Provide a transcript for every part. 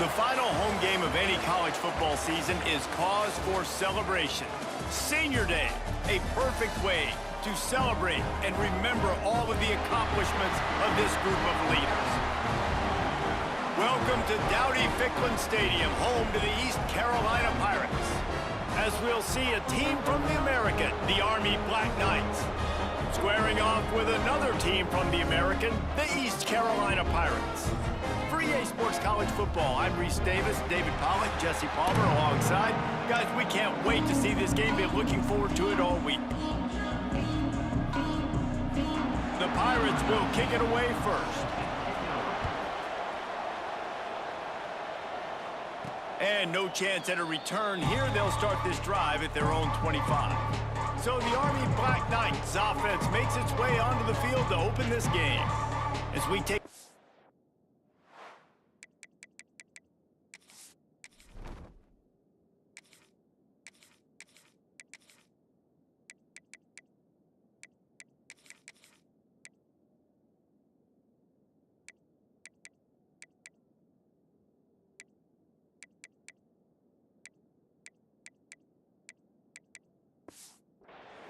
The final home game of any college football season is cause for celebration. Senior Day, a perfect way to celebrate and remember all of the accomplishments of this group of leaders. Welcome to Dowdy-Ficklin Stadium, home to the East Carolina Pirates. As we'll see a team from the American, the Army Black Knights, squaring off with another team from the American, the East Carolina Pirates. For EA Sports College Football, I'm Reese Davis, David Pollack, Jesse Palmer alongside. Guys, we can't wait to see this game. Been looking forward to it all week. The Pirates will kick it away first. And no chance at a return here. They'll start this drive at their own 25. So the Army Black Knights offense makes its way onto the field to open this game. As we take...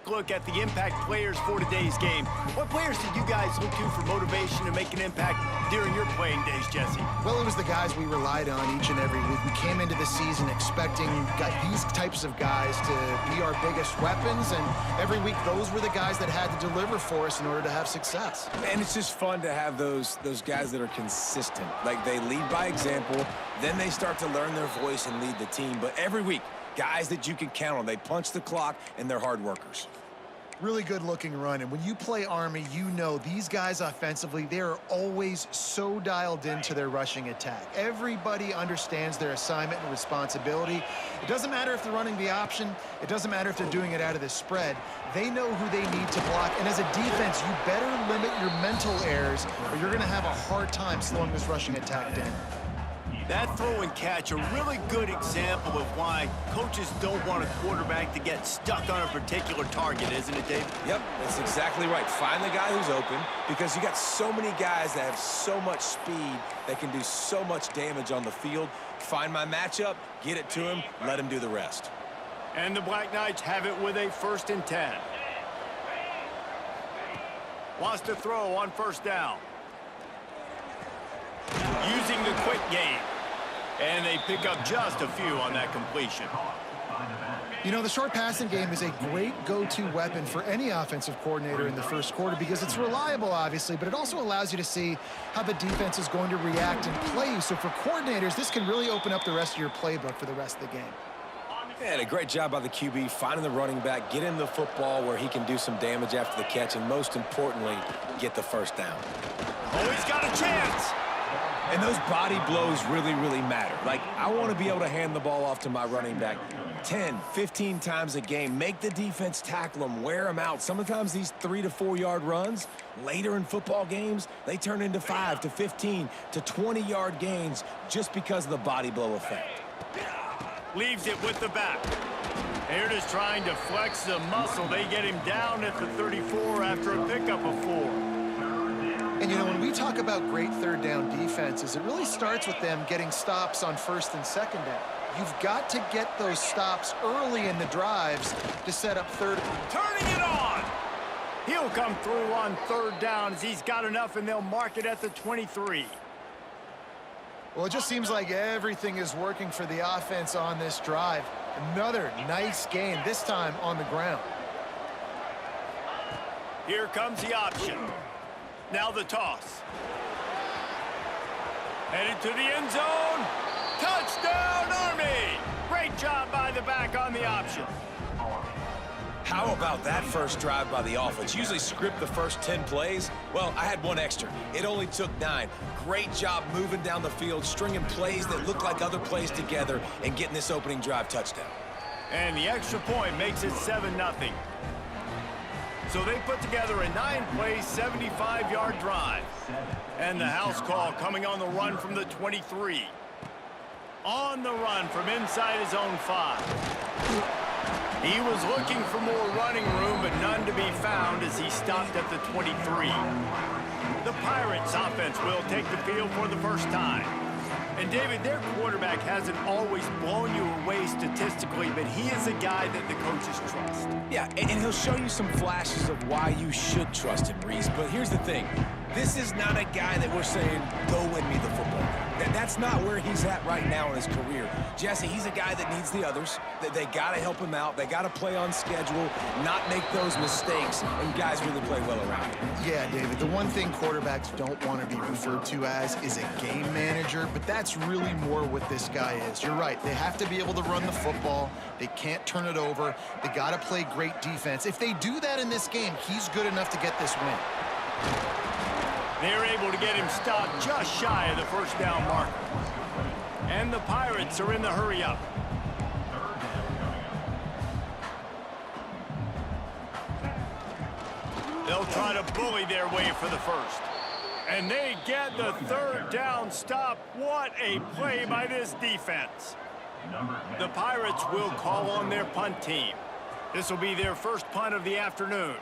look at the impact players for today's game. What players did you guys look to for motivation to make an impact during your playing days, Jesse? Well, it was the guys we relied on each and every week. We came into the season expecting these types of guys to be our biggest weapons, and every week those were the guys that had to deliver for us in order to have success. And it's just fun to have those guys that are consistent. Like, they lead by example, then they start to learn their voice and lead the team. But every week, guys that you can count on. They punch the clock, and they're hard workers. Really good-looking run, and when you play Army, you know these guys offensively, they are always so dialed into their rushing attack. Everybody understands their assignment and responsibility. It doesn't matter if they're running the option. It doesn't matter if they're doing it out of the spread. They know who they need to block, and as a defense, you better limit your mental errors, or you're going to have a hard time slowing this rushing attack down. That throw and catch, a really good example of why coaches don't want a quarterback to get stuck on a particular target, isn't it, Dave? Yep, that's exactly right. Find the guy who's open, because you got so many guys that have so much speed that can do so much damage on the field. Find my matchup, get it to him, let him do the rest. And the Black Knights have it with a 1st and 10. Wants to throw on 1st down. Using the quick game. And they pick up just a few on that completion. You know, the short passing game is a great go-to weapon for any offensive coordinator in the first quarter because it's reliable, obviously, but it also allows you to see how the defense is going to react and play. So for coordinators, this can really open up the rest of your playbook for the rest of the game. And a great job by the QB, finding the running back, get him the football where he can do some damage after the catch, and most importantly, get the 1st down. Oh, he's got a chance! And those body blows really, really matter. Like, I want to be able to hand the ball off to my running back 10, 15 times a game. Make the defense tackle them, wear them out. Sometimes these 3 to 4 yard runs, later in football games, they turn into 5 to 15 to 20 yard gains just because of the body blow effect. Leaves it with the back. They're just trying to flex the muscle. They get him down at the 34 after a pickup of 4. And, you know, when we talk about great 3rd down defenses, it really starts with them getting stops on 1st and 2nd down. You've got to get those stops early in the drives to set up 3rd. Turning it on! He'll come through on 3rd down as he's got enough, and they'll mark it at the 23. Well, it just seems like everything is working for the offense on this drive. Another nice gain, this time on the ground. Here comes the option. Now the toss. Headed to the end zone. Touchdown, Army! Great job by the back on the option. How about that first drive by the offense? Usually script the first 10 plays. Well, I had one extra. It only took 9. Great job moving down the field, stringing plays that look like other plays together, and getting this opening drive touchdown. And the extra point makes it 7-0. So they put together a 9-play, 75-yard drive. And the house call coming on the run from the 23. On the run from inside his own 5. He was looking for more running room, but none to be found as he stopped at the 23. The Pirates offense will take the field for the first time. And David, their quarterback hasn't always blown you away statistically, but he is a guy that the coaches trust. Yeah, and he'll show you some flashes of why you should trust him, Reese. But here's the thing. This is not a guy that we're saying, go win me the football game. That's not where he's at right now in his career. Jesse, he's a guy that needs the others. They got to help him out. They got to play on schedule, not make those mistakes, and guys really play well around him. Yeah, David, the one thing quarterbacks don't want to be referred to as is a game manager, but that's really more what this guy is. You're right. They have to be able to run the football. They can't turn it over. They got to play great defense. If they do that in this game, he's good enough to get this win. They're able to get him stopped just shy of the first down marker. And the Pirates are in the hurry-up. They'll try to bully their way for the first. And they get the third down stop. What a play by this defense. The Pirates will call on their punt team. This will be their first punt of the afternoon.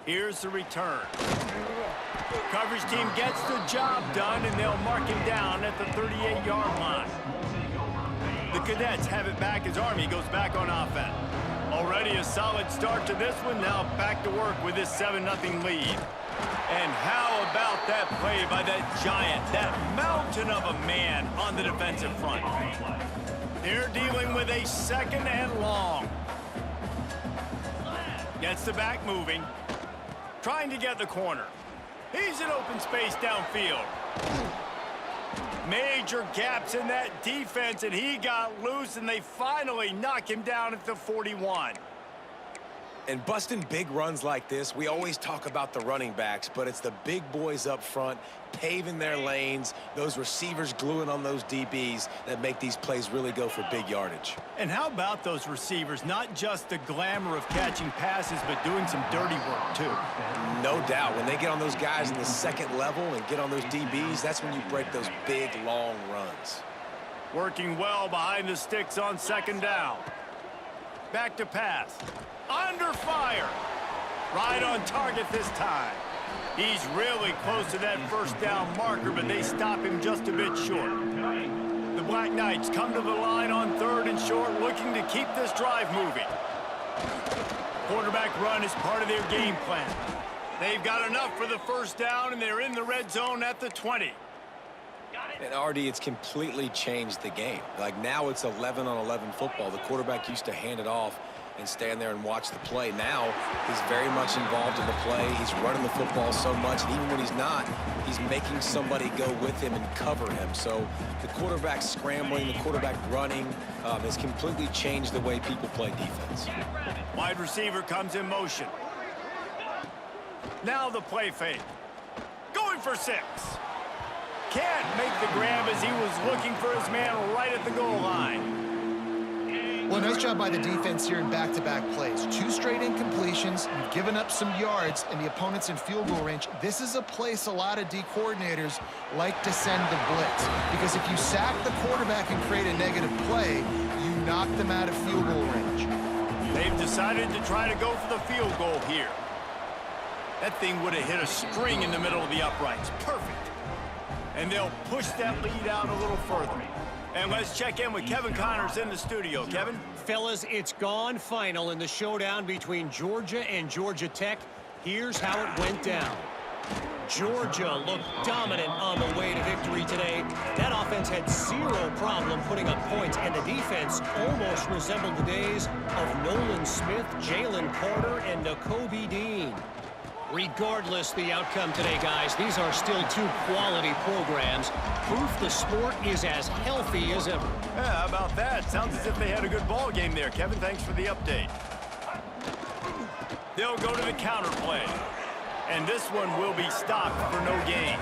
Here's the return. Coverage team gets the job done, and they'll mark him down at the 38-yard line. The Cadets have it back as Army goes back on offense. Already a solid start to this one. Now back to work with this 7-0 lead. And how about that play by that giant, that mountain of a man on the defensive front? They're dealing with a second and long. Gets the back moving. Trying to get the corner. He's in open space downfield. Major gaps in that defense, and he got loose, and they finally knock him down at the 41. And busting big runs like this, we always talk about the running backs, but it's the big boys up front, paving their lanes, those receivers gluing on those DBs that make these plays really go for big yardage. And how about those receivers? Not just the glamour of catching passes, but doing some dirty work, too. No doubt. When they get on those guys in the second level and get on those DBs, that's when you break those big, long runs. Working well behind the sticks on second down. Back to pass. Under fire. Right on target this time. He's really close to that first down marker, but they stop him just a bit short. The Black Knights come to the line on third and short, looking to keep this drive moving. Quarterback run is part of their game plan. They've got enough for the first down, and they're in the red zone at the 20. And RD, it's completely changed the game. Like now it's 11-on-11 football. The quarterback used to hand it off and stand there and watch the play. Now he's very much involved in the play. He's running the football so much, and even when he's not, he's making somebody go with him and cover him. So the quarterback scrambling, the quarterback running has completely changed the way people play defense. Wide receiver comes in motion. Now the play fake. Going for 6. Can't make the grab as he was looking for his man right at the goal line. Well, nice job by the defense here in back-to-back plays. 2 straight incompletions. You've given up some yards, and the opponent's in field goal range. This is a place a lot of D coordinators like to send the blitz, because if you sack the quarterback and create a negative play, you knock them out of field goal range. They've decided to try to go for the field goal here. That thing would have hit a string in the middle of the uprights. Perfect. And they'll push that lead out a little further. And let's check in with Kevin Connors in the studio. Kevin? Fellas, it's gone final in the showdown between Georgia and Georgia Tech. Here's how it went down. Georgia looked dominant on the way to victory today. That offense had 0 problem putting up points, and the defense almost resembled the days of Nolan Smith, Jalen Carter, and Nakobe Dean. Regardless the outcome today, guys, these are still 2 quality programs. Proof the sport is as healthy as ever. Yeah, how about that? Sounds as if they had a good ball game there. Kevin, thanks for the update. They'll go to the counter play. And this one will be stopped for no gain.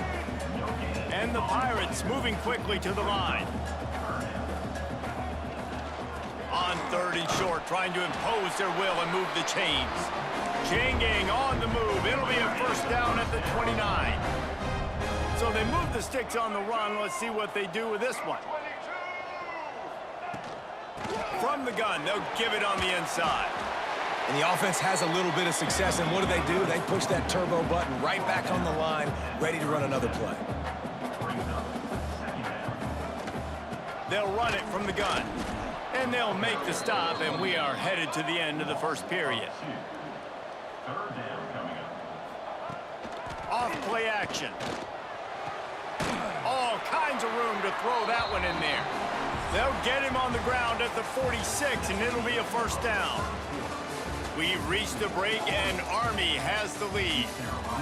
And the Pirates moving quickly to the line. On third and short, trying to impose their will and move the chains. Chain gang on the move. It'll be a first down at the 29. So they move the sticks on the run. Let's see what they do with this one. From the gun, they'll give it on the inside. And the offense has a little bit of success, and what do? They push that turbo button right back on the line, ready to run another play. They'll run it from the gun. And they'll make the stop, and we are headed to the end of the first period. Off play action. All kinds of room to throw that one in there. They'll get him on the ground at the 46, and it'll be a first down. We've reached the break, and Army has the lead.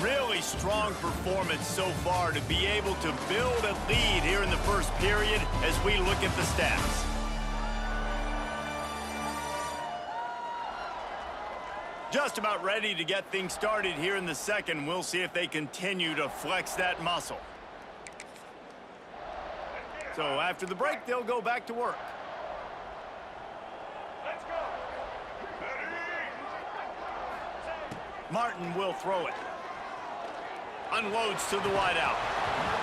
Really strong performance so far to be able to build a lead here in the first period as we look at the stats. Just about ready to get things started here in the second. We'll see if they continue to flex that muscle. So after the break, they'll go back to work. Let's go. Martin will throw it. Unloads to the wideout.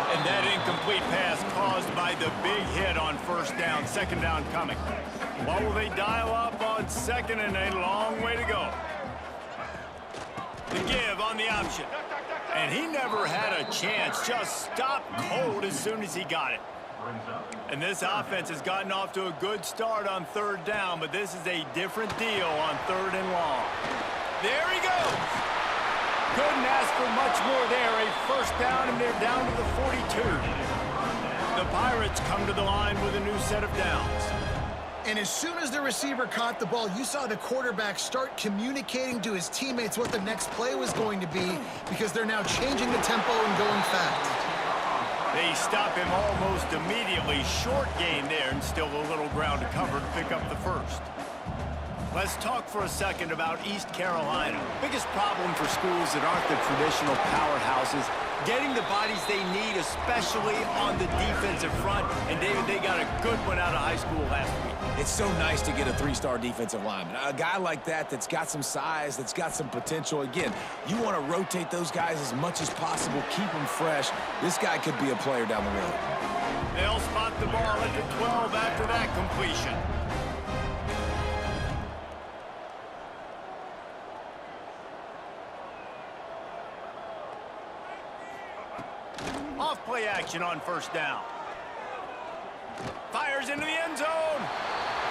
And that incomplete pass caused by the big hit on first down. Second down coming. What will they dial up on second, and a long way to go? The give on the option. And he never had a chance. Just stopped cold as soon as he got it. And this offense has gotten off to a good start on third down, but this is a different deal on third and long. There he goes. Couldn't ask for much more there. A first down, and they're down to the 42. The Pirates come to the line with a new set of downs. And as soon as the receiver caught the ball, you saw the quarterback start communicating to his teammates what the next play was going to be, because they're now changing the tempo and going fast. They stop him almost immediately. Short gain there, and still a little ground to cover to pick up the first. Let's talk for a second about East Carolina. Biggest problem for schools that aren't the traditional powerhouses, getting the bodies they need, especially on the defensive front. And David, they got a good one out of high school last week. It's so nice to get a three-star defensive lineman. A guy like that that's got some size, that's got some potential. Again, you want to rotate those guys as much as possible, keep them fresh. This guy could be a player down the road. They'll spot the ball at the 12 after that completion. Off play action on first down. Fires into the end zone.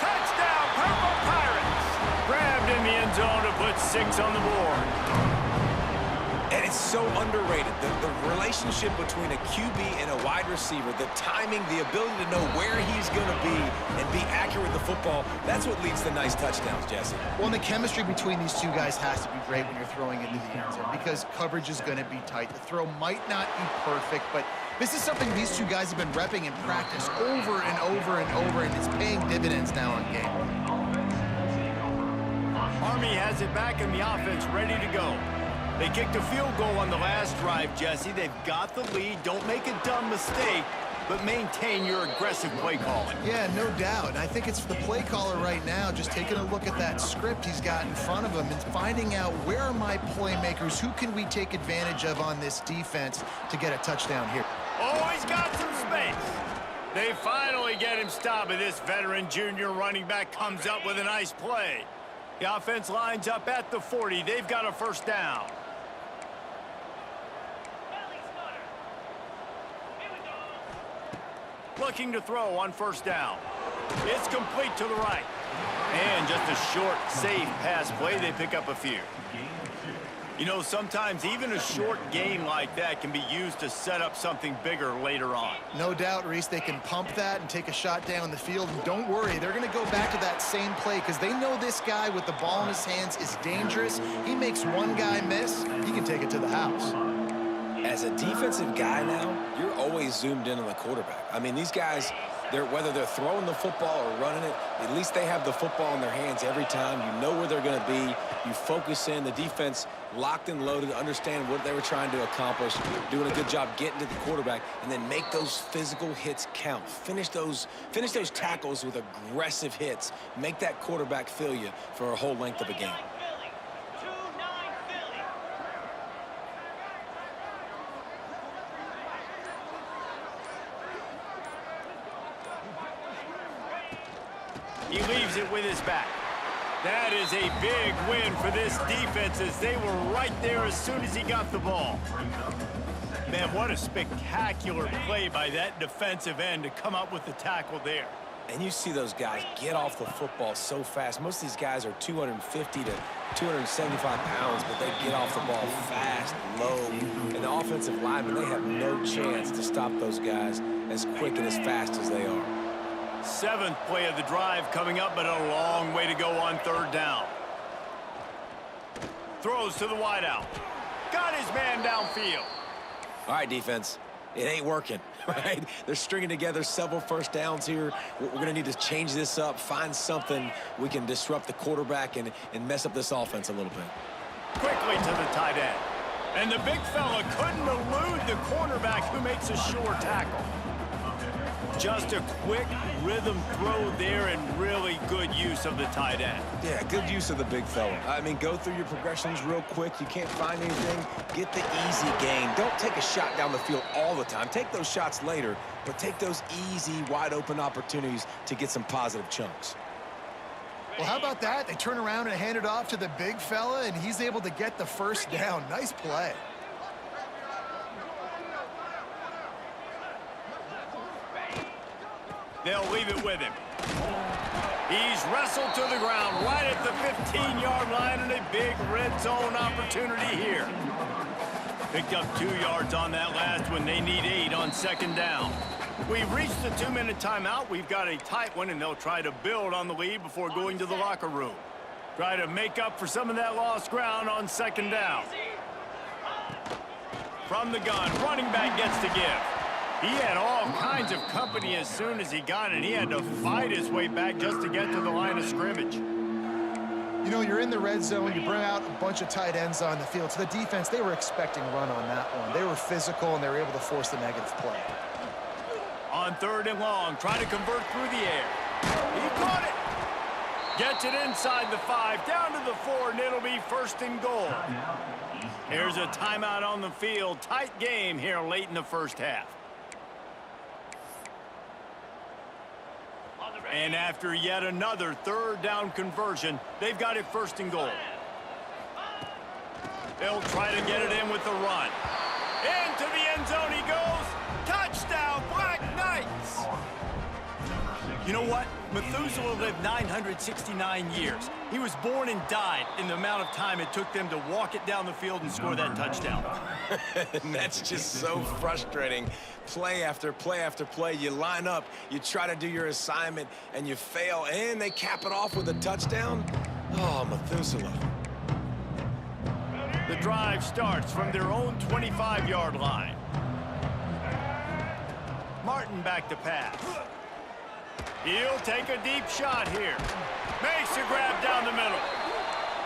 Touchdown, Purple Pirates. Grabbed in the end zone to put 6 on the board. And it's so underrated. The relationship between a QB and a wide receiver, the timing, the ability to know where he's going to be and be accurate with the football, that's what leads to nice touchdowns, Jesse. Well, and the chemistry between these two guys has to be great when you're throwing into the end zone, because coverage is going to be tight. The throw might not be perfect, but this is something these two guys have been repping in practice over and over and over, and it's paying dividends now on game. Army has it back in the offense, ready to go. They kicked a field goal on the last drive, Jesse. They've got the lead. Don't make a dumb mistake, but maintain your aggressive play calling. Yeah, no doubt. And I think it's the play caller right now just taking a look at that script he's got in front of him and finding out, where are my playmakers? Who can we take advantage of on this defense to get a touchdown here? Oh, he's got some space. They finally get him stopped, but this veteran junior running back comes up with a nice play. The offense lines up at the 40. They've got a first down. Looking to throw on first down. It's complete to the right. And just a short, safe pass play. They pick up a few. You know, sometimes even a short gain like that can be used to set up something bigger later on. No doubt, Reese, they can pump that and take a shot down the field. And don't worry, they're going to go back to that same play, because they know this guy with the ball in his hands is dangerous. He makes one guy miss, he can take it to the house. As a defensive guy now, you're always zoomed in on the quarterback. I mean, these guys, whether they're throwing the football or running it, at least they have the football in their hands every time. You know where they're going to be. You focus in. The defense locked and loaded, understand what they were trying to accomplish, doing a good job getting to the quarterback, and then make those physical hits count. Finish those tackles with aggressive hits. Make that quarterback feel you for a whole length of a game. He leaves it with his back. That is a big win for this defense, as they were right there as soon as he got the ball. Man, what a spectacular play by that defensive end to come up with the tackle there. And you see those guys get off the football so fast. Most of these guys are 250 to 275 pounds, but they get off the ball fast, low. And the offensive linemen, they have no chance to stop those guys as quick and as fast as they are. 7th play of the drive coming up, but a long way to go on 3rd down. Throws to the wideout. Got his man downfield. All right, defense. It ain't working, right? They're stringing together several first downs here. We're going to need to change this up, find something we can disrupt the quarterback and mess up this offense a little bit. Quickly to the tight end. And the big fella couldn't elude the cornerback who makes a sure tackle. Just a quick rhythm throw there and really good use of the tight end. Yeah, good use of the big fella. I mean, go through your progressions real quick. You can't find anything. Get the easy gain. Don't take a shot down the field all the time. Take those shots later, but take those easy, wide-open opportunities to get some positive chunks. Well, how about that? They turn around and hand it off to the big fella, and he's able to get the first down. Nice play. They'll leave it with him. He's wrestled to the ground right at the 15-yard line, and a big red zone opportunity here. Picked up 2 yards on that last one. They need 8 on 2nd down. We've reached the 2-minute timeout. We've got a tight one, and they'll try to build on the lead before going to the locker room. Try to make up for some of that lost ground on 2nd down. From the gun, running back gets to give. He had all kinds of company as soon as he got it. He had to fight his way back just to get to the line of scrimmage. You know, you're in the red zone. You bring out a bunch of tight ends on the field. So the defense, they were expecting run on that one. They were physical, and they were able to force the negative play. On 3rd and long, trying to convert through the air. He caught it. Gets it inside the 5, down to the 4, and it'll be 1st and goal. Here's a timeout on the field. Tight game here late in the 1st half. And after yet another 3rd down conversion, they've got it 1st and goal. They'll try to get it in with the run. Into the end zone he goes. Touchdown, Black Knights! You know what? Methuselah lived 969 years. He was born and died in the amount of time it took them to walk it down the field and score that touchdown. And that's just so frustrating. Play after play after play. You line up, you try to do your assignment, and you fail, and they cap it off with a touchdown? Oh, Methuselah. The drive starts from their own 25-yard line. Martin back to pass. He'll take a deep shot here. Makes a grab down the middle.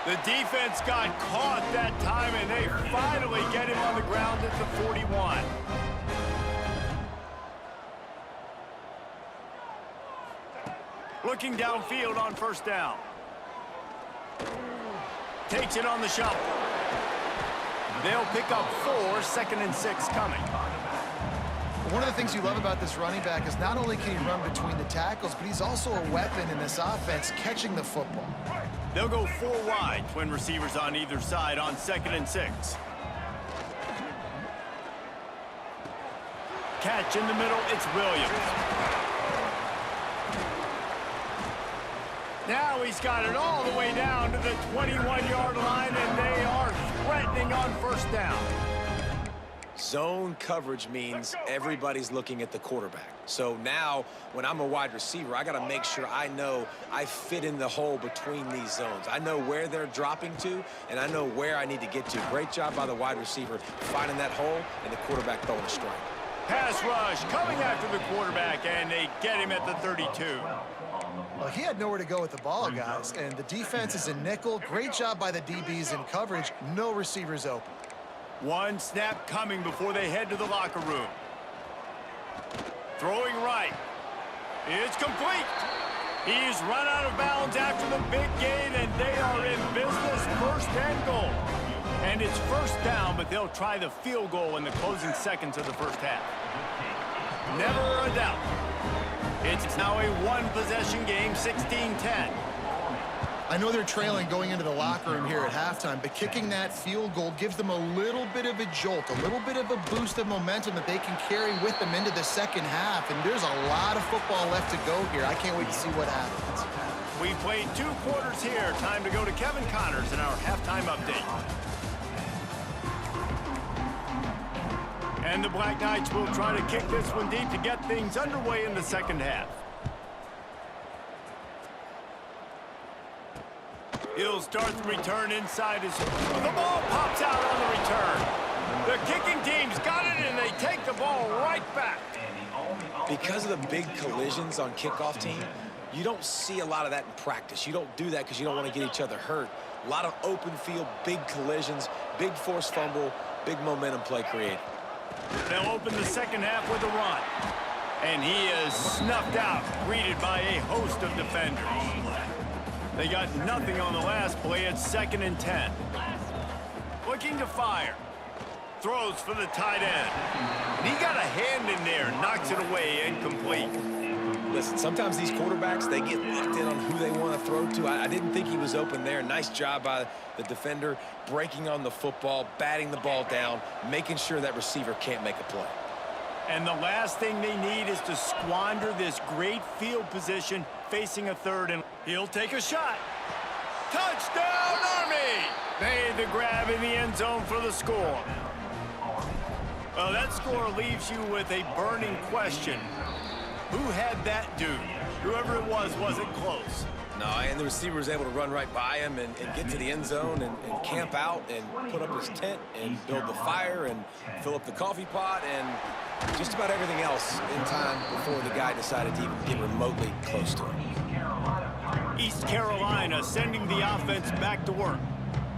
The defense got caught that time, and they finally get him on the ground at the 41. Looking downfield on 1st down. Takes it on the shovel. They'll pick up 4, 2nd and 6 coming. One of the things you love about this running back is not only can he run between the tackles, but he's also a weapon in this offense, catching the football. They'll go 4 wide, twin receivers on either side on 2nd and 6. Catch in the middle, it's Williams. Now he's got it all the way down to the 21-yard line, and they are threatening on 1st down. Zone coverage means everybody's looking at the quarterback. So now, when I'm a wide receiver, I got to make sure I know I fit in the hole between these zones. I know where they're dropping to, and I know where I need to get to. Great job by the wide receiver finding that hole, and the quarterback throwing a strike. Pass rush coming after the quarterback, and they get him at the 32. Well, he had nowhere to go with the ball, guys, and the defense is in nickel. Great job by the DBs in coverage. No receivers open. One snap coming before they head to the locker room. Throwing right. It's complete. He's run out of bounds after the big gain, and they are in business, 1st and goal. And it's 1st down, but they'll try the field goal in the closing seconds of the 1st half. Never a doubt. It's now a 1-possession game, 16-10. I know they're trailing going into the locker room here at halftime, but kicking that field goal gives them a little bit of a jolt, a little bit of a boost of momentum that they can carry with them into the second half. And there's a lot of football left to go here. I can't wait to see what happens. We've played 2 quarters here. Time to go to Kevin Connors in our halftime update. And the Black Knights will try to kick this one deep to get things underway in the second half. He'll start the return inside his... The ball pops out on the return. The kicking team's got it, and they take the ball right back. Because of the big collisions on kickoff team, you don't see a lot of that in practice. You don't do that because you don't want to get each other hurt. A lot of open field, big collisions, big forced fumble, big momentum play created. They'll open the second half with a run. And he is snuffed out, greeted by a host of defenders. They got nothing on the last play. It's 2nd and 10. Looking to fire. Throws for the tight end. And he got a hand in there, knocks it away, incomplete. Listen, sometimes these quarterbacks, they get locked in on who they want to throw to. I didn't think he was open there. Nice job by the defender, breaking on the football, batting the ball down, making sure that receiver can't make a play. And the last thing they need is to squander this great field position facing a 3rd and... He'll take a shot. Touchdown, Army! Made the grab in the end zone for the score. Well, that score leaves you with a burning question. Who had that dude? Whoever it wasn't close. No, and the receiver was able to run right by him and get to the end zone and camp out and put up his tent and build the fire and fill up the coffee pot and just about everything else in time before the guy decided to even get remotely close to him. East Carolina sending the offense back to work.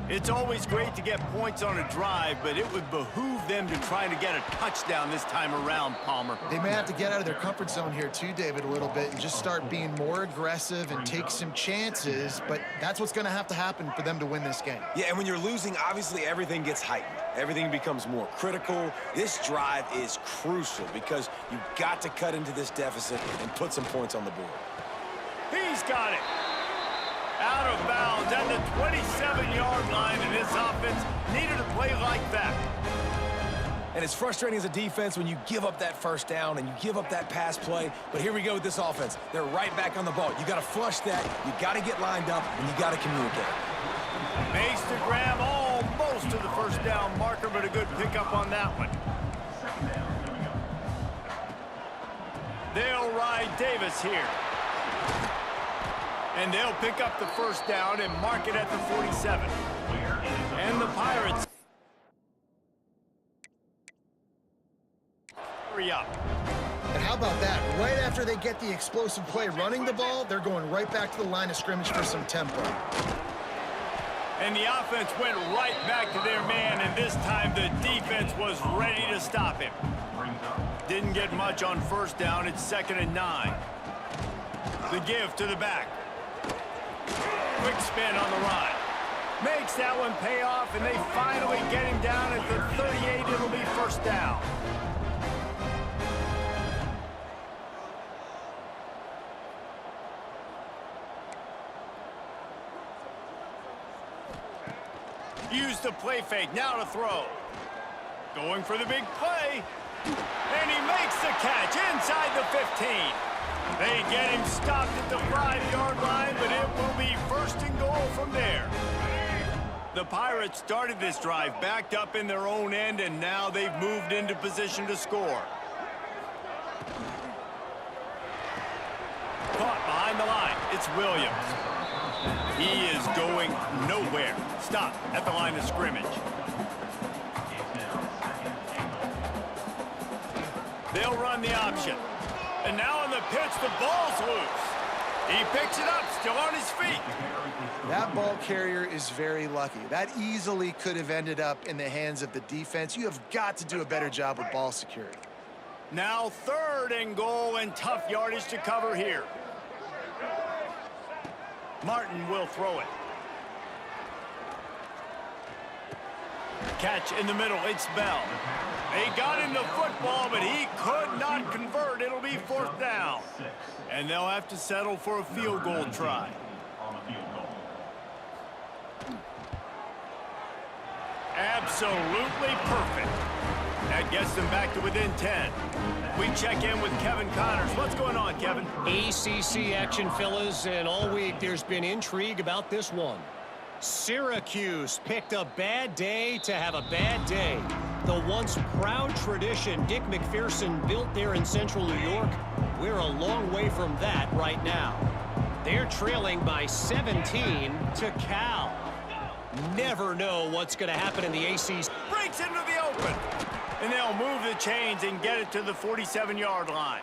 It's always great to get points on a drive, but it would behoove them to try to get a touchdown this time around, Palmer. They may have to get out of their comfort zone here too, David, a little bit and just start being more aggressive and take some chances, but that's what's going to have to happen for them to win this game. Yeah, and when you're losing, obviously everything gets heightened. Everything becomes more critical. This drive is crucial because you've got to cut into this deficit and put some points on the board. He's got it. Out of bounds at the 27-yard line, and this offense needed a play like that. And it's frustrating as a defense when you give up that first down and you give up that pass play. But here we go with this offense. They're right back on the ball. You got to flush that. You got to get lined up, and you got to communicate. Makes the grab almost to the first down marker, but a good pickup on that one. They'll ride Davis here. And they'll pick up the first down and mark it at the 47. And the Pirates hurry up. And how about that? Right after they get the explosive play running the ball, they're going right back to the line of scrimmage for some tempo. And the offense went right back to their man, and this time the defense was ready to stop him. Didn't get much on first down. It's 2nd and 9. The give to the back. Quick spin on the run. Makes that one pay off, and they finally get him down at the 38. It'll be first down. Use the play fake. Now to throw. Going for the big play. And he makes the catch inside the 15. They get him stopped at the 5-yard line, but it will be 1st and goal from there. The Pirates started this drive backed up in their own end, and now they've moved into position to score. Caught behind the line. It's Williams. He is going nowhere. Stop at the line of scrimmage. They'll run the option. And now on the pitch, the ball's loose. He picks it up, still on his feet. That ball carrier is very lucky. That easily could have ended up in the hands of the defense. You have got to do a better job with ball security. Now 3rd and goal, and tough yardage to cover here. Martin will throw it. Catch in the middle, it's Bell. They got him the football, but he could not convert. It'll be 4th down. And they'll have to settle for a field goal try. Absolutely perfect. That gets them back to within 10. We check in with Kevin Connors. What's going on, Kevin? ACC action, fellas, and all week there's been intrigue about this one. Syracuse picked a bad day to have a bad day. The once proud tradition Dick McPherson built there in central New York, we're a long way from that right now. They're trailing by 17 to Cal. Never know what's going to happen in the ACC. Breaks into the open. And they'll move the chains and get it to the 47-yard line.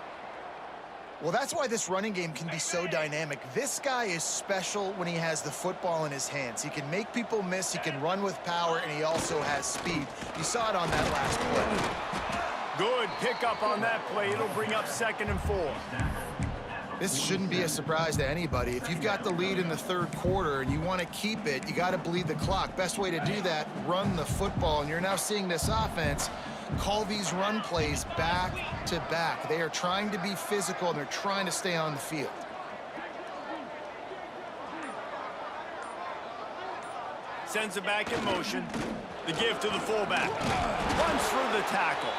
Well, that's why this running game can be so dynamic. This guy is special when he has the football in his hands. He can make people miss, he can run with power, and he also has speed. You saw it on that last play. Good pickup on that play. It'll bring up 2nd and 4. This shouldn't be a surprise to anybody. If you've got the lead in the third quarter and you want to keep it, you got to bleed the clock. Best way to do that, run the football. And you're now seeing this offense call these run plays back to back. They are trying to be physical, and they're trying to stay on the field. Sends it back in motion. The give to the fullback. Runs through the tackle.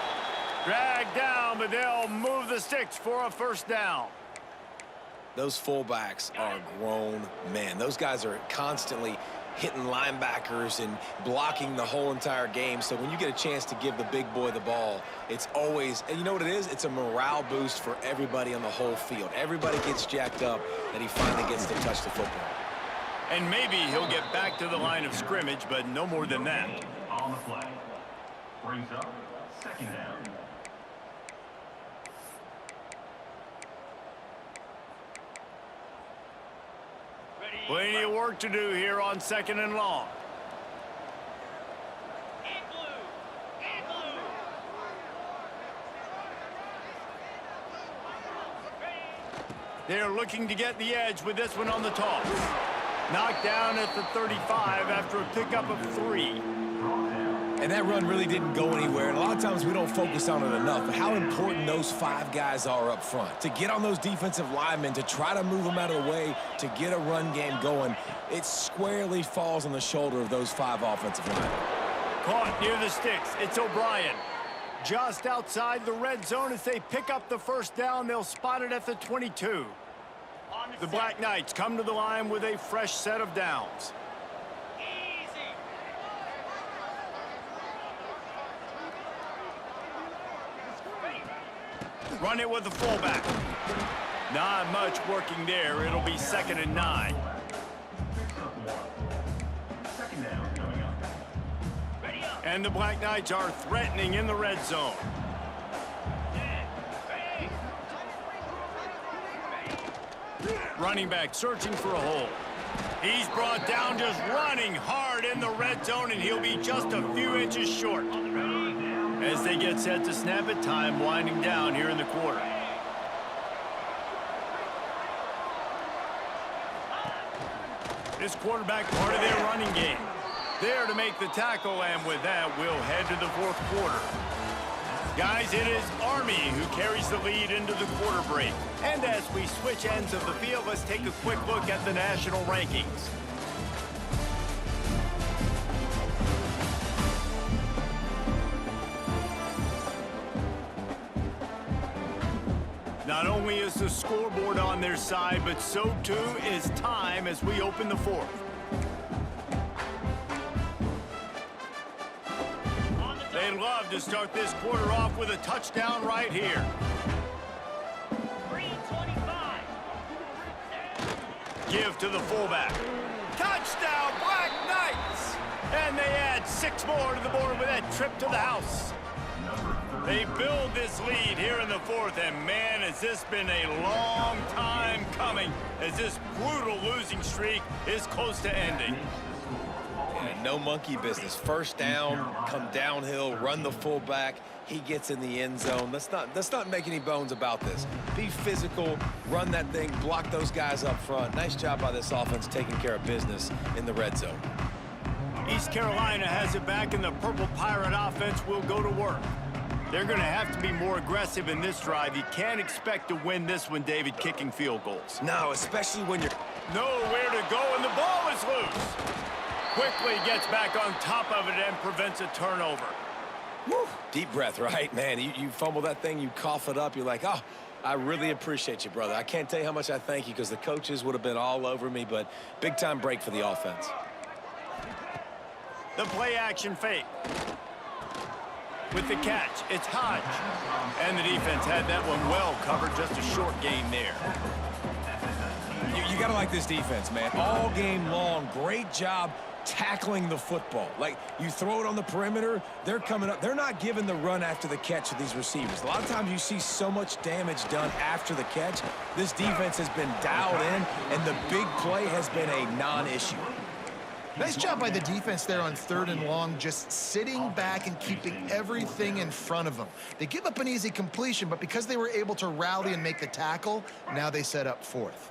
Dragged down, but they'll move the sticks for a first down. Those fullbacks are grown men. Those guys are constantly hitting linebackers and blocking the whole entire game. So when you get a chance to give the big boy the ball, it's always, and you know what it is? It's a morale boost for everybody on the whole field. Everybody gets jacked up that he finally gets to touch the football. And maybe he'll get back to the line of scrimmage, but no more than that. On the play. Brings up 2nd down. Plenty of work to do here on 2nd and long. They're looking to get the edge with this one on the toss. Knocked down at the 35 after a pickup of 3. And that run really didn't go anywhere. And a lot of times we don't focus on it enough, but how important those 5 guys are up front. To get on those defensive linemen, to try to move them out of the way, to get a run game going, it squarely falls on the shoulder of those 5 offensive linemen. Caught near the sticks. It's O'Brien. Just outside the red zone as they pick up the first down. They'll spot it at the 22. The Black Knights come to the line with a fresh set of downs. Run it with the fullback. Not much working there. It'll be 2nd and 9. 2nd down coming up. And the Black Knights are threatening in the red zone. Running back searching for a hole. He's brought down just running hard in the red zone, and he'll be just a few inches short. As they get set to snap it, time winding down here in the quarter. This quarterback part of their running game. There to make the tackle, and with that, we'll head to the 4th quarter. Guys, it is Army who carries the lead into the quarter break. And as we switch ends of the field, let's take a quick look at the national rankings. Not only is the scoreboard on their side, but so too is time as we open the 4th. They'd love to start this quarter off with a touchdown right here. Give to the fullback. Touchdown, Black Knights! And they add 6 more to the board with that trip to the house. They build this lead here in the 4th, and man, has this been a long time coming as this brutal losing streak is close to ending. And no monkey business. First down, come downhill, run the fullback. He gets in the end zone. Let's not make any bones about this. Be physical, run that thing, block those guys up front. Nice job by this offense taking care of business in the red zone. East Carolina has it back, and the Purple Pirate offense will go to work. They're going to have to be more aggressive in this drive. You can't expect to win this one, David, kicking field goals. No, especially when you're nowhere to go, and the ball is loose. quickly gets back on top of it and prevents a turnover. Woo. Deep breath, right, man? You fumble that thing, you cough it up, you're like, oh, I really appreciate you, brother. I can't tell you how much I thank you because the coaches would have been all over me, but big-time break for the offense. The play-action fake. With the catch, it's Hodge. And the defense had that one well covered, just a short gain there. You got to like this defense, man. All game long, great job tackling the football. Like, you throw it on the perimeter, they're coming up. They're not giving the run after the catch to these receivers. A lot of times you see so much damage done after the catch. This defense has been dialed in, and the big play has been a non-issue. Nice job by the defense there on 3rd and long, just sitting back and keeping everything in front of them. They give up an easy completion, but because they were able to rally and make the tackle, now they set up 4th.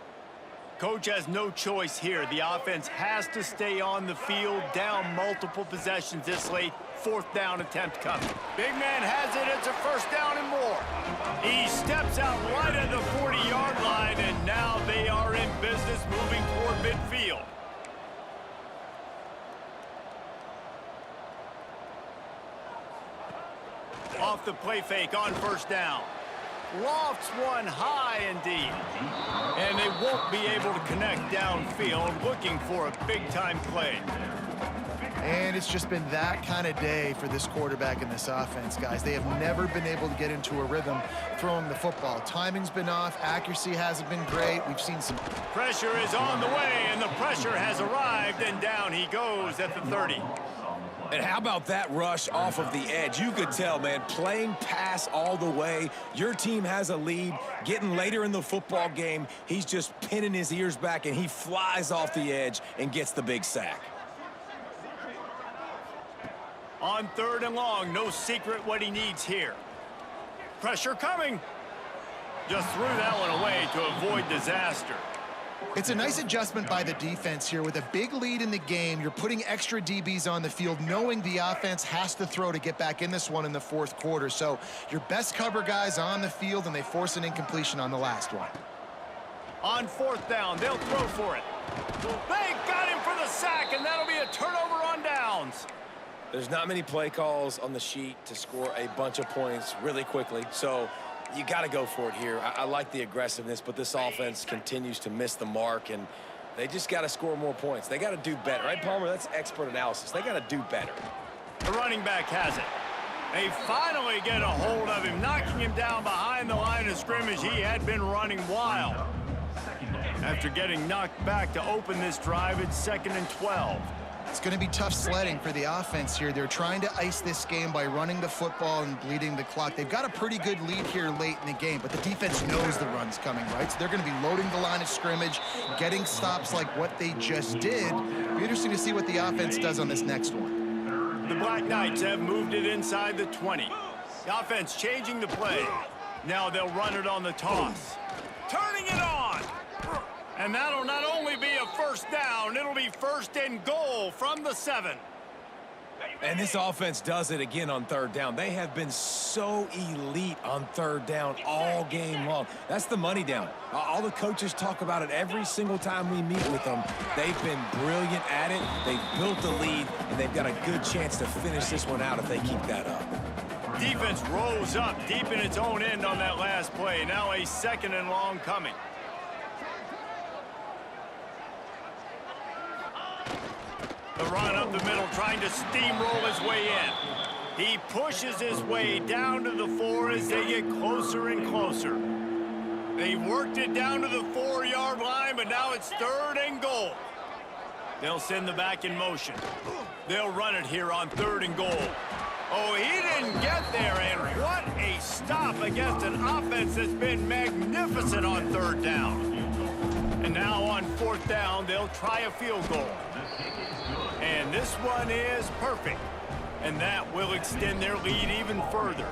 Coach has no choice here. The offense has to stay on the field, down multiple possessions this late. 4th down attempt coming. Big man has it. It's a 1st down and more. He steps out right at the 40-yard line, and now they are in business moving toward midfield. Off the play fake on 1st down. Lofts one high and deep. And they won't be able to connect downfield, looking for a big-time play. And it's just been that kind of day for this quarterback and this offense, guys. They have never been able to get into a rhythm throwing the football. Timing's been off. Accuracy hasn't been great. We've seen some... Pressure is on the way, and the pressure has arrived, and down he goes at the 30. And how about that rush off of the edge? You could tell, man, playing pass all the way. Your team has a lead. Getting later in the football game, he's just pinning his ears back, and he flies off the edge and gets the big sack. On 3rd and long, no secret what he needs here. Pressure coming. Just threw that one away to avoid disaster. It's a nice adjustment by the defense here. With a big lead in the game, you're putting extra DBs on the field, knowing the offense has to throw to get back in this one in the 4th quarter. So your best cover guys on the field, and they force an incompletion on the last one. On 4th down, they'll throw for it. They got him for the sack, and that'll be a turnover on downs. There's not many play calls on the sheet to score a bunch of points really quickly, so you got to go for it here. I like the aggressiveness, but this offense continues to miss the mark, and they just got to score more points. They got to do better. Right, Palmer? That's expert analysis. They got to do better. The running back has it. They finally get a hold of him, knocking him down behind the line of scrimmage. He had been running wild. After getting knocked back to open this drive, it's 2nd and 12. It's going to be tough sledding for the offense here. They're trying to ice this game by running the football and bleeding the clock. They've got a pretty good lead here late in the game, but the defense knows the run's coming, right? So they're going to be loading the line of scrimmage, getting stops like what they just did. It'll be interesting to see what the offense does on this next one. The Black Knights have moved it inside the 20. The offense changing the play. Now they'll run it on the toss. Turning it on. And that'll not only be a 1st down, it'll be 1st and goal from the 7. And this offense does it again on 3rd down. They have been so elite on 3rd down all game long. That's the money down. All the coaches talk about it every single time we meet with them. They've been brilliant at it. They've built the lead, and they've got a good chance to finish this one out if they keep that up. Defense rose up deep in its own end on that last play. Now a 2nd and long coming. The run up the middle, trying to steamroll his way in. He pushes his way down to the 4 as they get closer and closer. They worked it down to the 4-yard line, but now it's 3rd and goal. They'll send the back in motion. They'll run it here on 3rd and goal. Oh, he didn't get there, and what a stop against an offense that's been magnificent on 3rd down. And now on 4th down, they'll try a field goal. And this one is perfect. And that will extend their lead even further.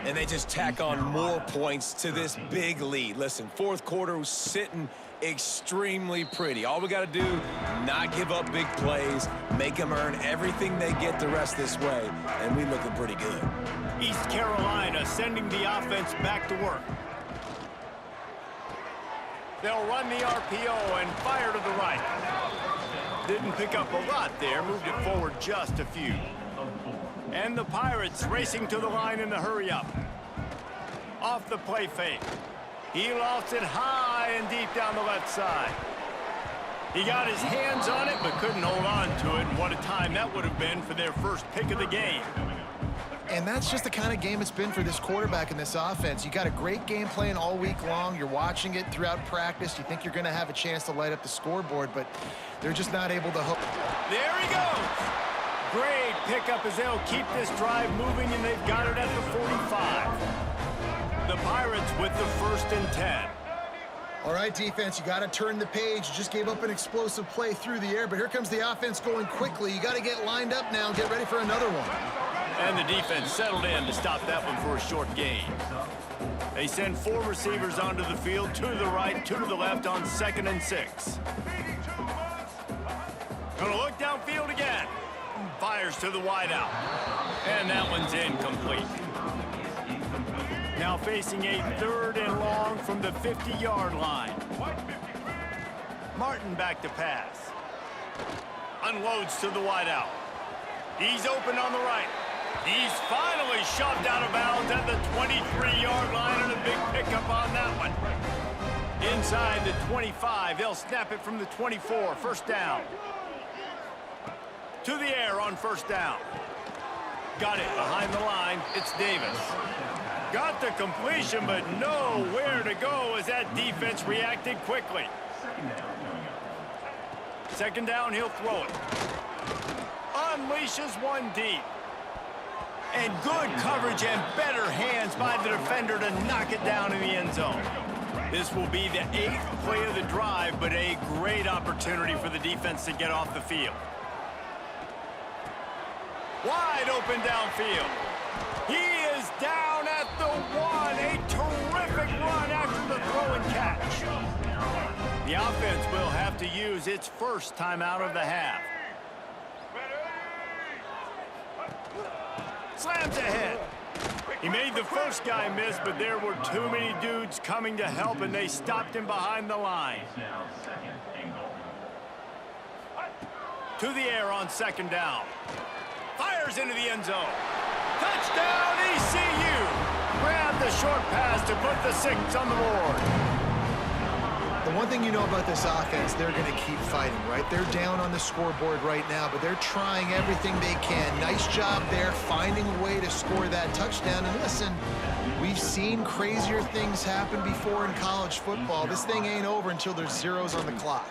And they just tack on more points to this big lead. Listen, 4th quarter was sitting extremely pretty. All we got to do, not give up big plays, make them earn everything they get the rest this way, and we looking pretty good. East Carolina sending the offense back to work. They'll run the RPO and fire to the right. Didn't pick up a lot there, moved it forward just a few. And the Pirates racing to the line in the hurry-up. Off the play fake. He lofts it high and deep down the left side. He got his hands on it, but couldn't hold on to it. And what a time that would have been for their first pick of the game. And that's just the kind of game it's been for this quarterback in this offense. You got a great game plan all week long. You're watching it throughout practice. You think you're going to have a chance to light up the scoreboard, but they're just not able to hook. There he goes. Great pickup as they'll keep this drive moving, and they've got it at the 45. The Pirates with the 1st and 10. All right, defense, you got to turn the page. You just gave up an explosive play through the air, but here comes the offense going quickly. You got to get lined up now and get ready for another one. And the defense settled in to stop that one for a short gain. They send 4 receivers onto the field, 2 to the right, 2 to the left on 2nd and 6. Gonna look downfield again. Fires to the wideout. And that one's incomplete. Now facing a 3rd and long from the 50-yard line. Martin back to pass. Unloads to the wideout. He's open on the right. He's finally shoved out of bounds at the 23-yard line, and a big pickup on that one. Inside the 25, they'll snap it from the 24, 1st down. To the air on 1st down. Got it behind the line, it's Davis. Got the completion, but nowhere to go as that defense reacted quickly. 2nd down, he'll throw it. Unleashes one deep. And good coverage and better hands by the defender to knock it down in the end zone. This will be the 8th play of the drive, but a great opportunity for the defense to get off the field. Wide open downfield. He is down at the 1. A terrific run after the throw and catch. The offense will have to use its 1st timeout of the half. Slams ahead. He made the first guy miss, but there were too many dudes coming to help, and they stopped him behind the line. To the air on 2nd down. Fires into the end zone. Touchdown, ECU! Grab the short pass to put the 6 on the board. The one thing you know about this offense, they're going to keep fighting, right? They're down on the scoreboard right now, but they're trying everything they can. Nice job there, finding a way to score that touchdown. And listen, we've seen crazier things happen before in college football. This thing ain't over until there's zeros on the clock.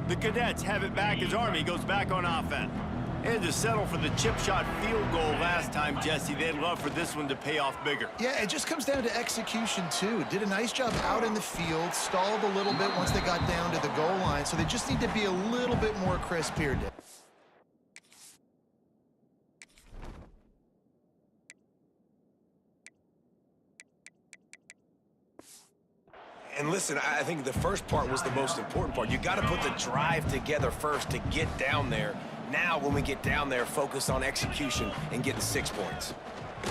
The Cadets have it back as Army goes back on offense. They had to settle for the chip shot field goal last time, Jesse. They'd love for this one to pay off bigger. Yeah, it just comes down to execution, too. Did a nice job out in the field, stalled a little bit once they got down to the goal line, so they just need to be a little bit more crisp here. And listen, I think the first part was the most important part. You got to put the drive together first to get down there. Now, when we get down there, focus on execution and getting 6 points.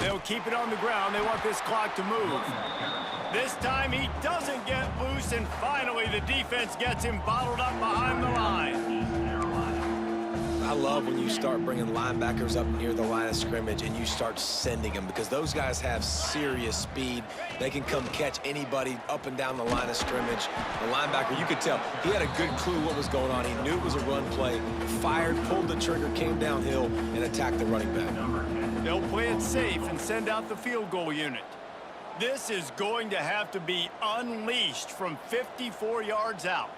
They'll keep it on the ground. They want this clock to move. This time, he doesn't get loose, and finally, the defense gets him bottled up behind the line. I love when you start bringing linebackers up near the line of scrimmage and you start sending them, because those guys have serious speed. They can come catch anybody up and down the line of scrimmage. The linebacker, you could tell, he had a good clue what was going on. He knew it was a run play, fired, pulled the trigger, came downhill, and attacked the running back. They'll play it safe and send out the field goal unit. This is going to have to be unleashed from 54 yards out.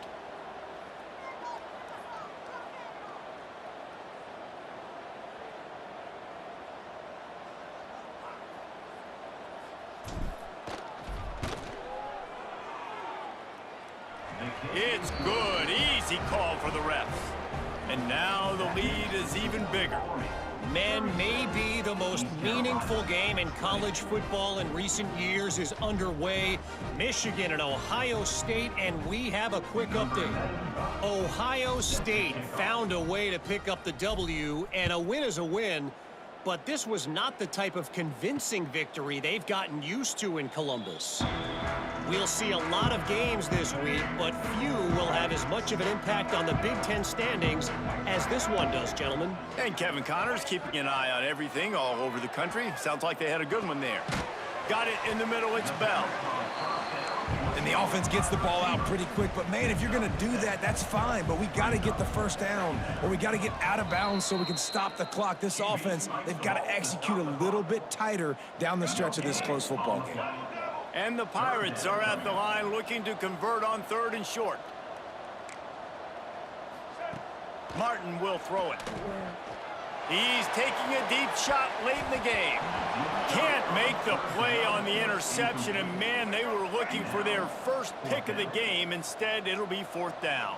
It's good. Easy call for the refs. And now the lead is even bigger. Men, maybe the most meaningful game in college football in recent years is underway. Michigan and Ohio State, and we have a quick update. Ohio State found a way to pick up the W, and a win is a win. But this was not the type of convincing victory they've gotten used to in Columbus. We'll see a lot of games this week, but few will have as much of an impact on the Big Ten standings as this one does, gentlemen. And Kevin Connors keeping an eye on everything all over the country. Sounds like they had a good one there. Got it in the middle, it's Bell. And the offense gets the ball out pretty quick. But, man, if you're going to do that, that's fine. But we got to get the first down, or we got to get out of bounds so we can stop the clock. This offense, they've got to execute a little bit tighter down the stretch of this close football game. And the Pirates are at the line looking to convert on 3rd and short. Martin will throw it. He's taking a deep shot late in the game. Can't make the play on the interception, and man, they were looking for their first pick of the game. Instead, it'll be 4th down.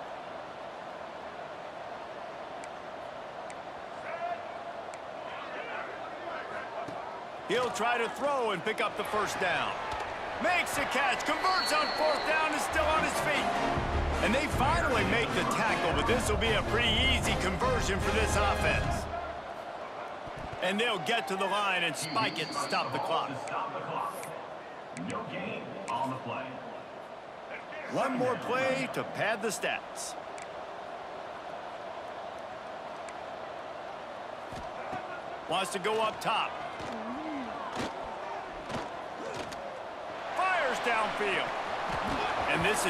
He'll try to throw and pick up the first down. Makes a catch, converts on 4th down, is still on his feet. And they finally make the tackle, but this will be a pretty easy conversion for this offense. And they'll get to the line and spike it to stop the clock. No gain on the play. One more play to pad the stats. Wants to go up top. Fires downfield. And this is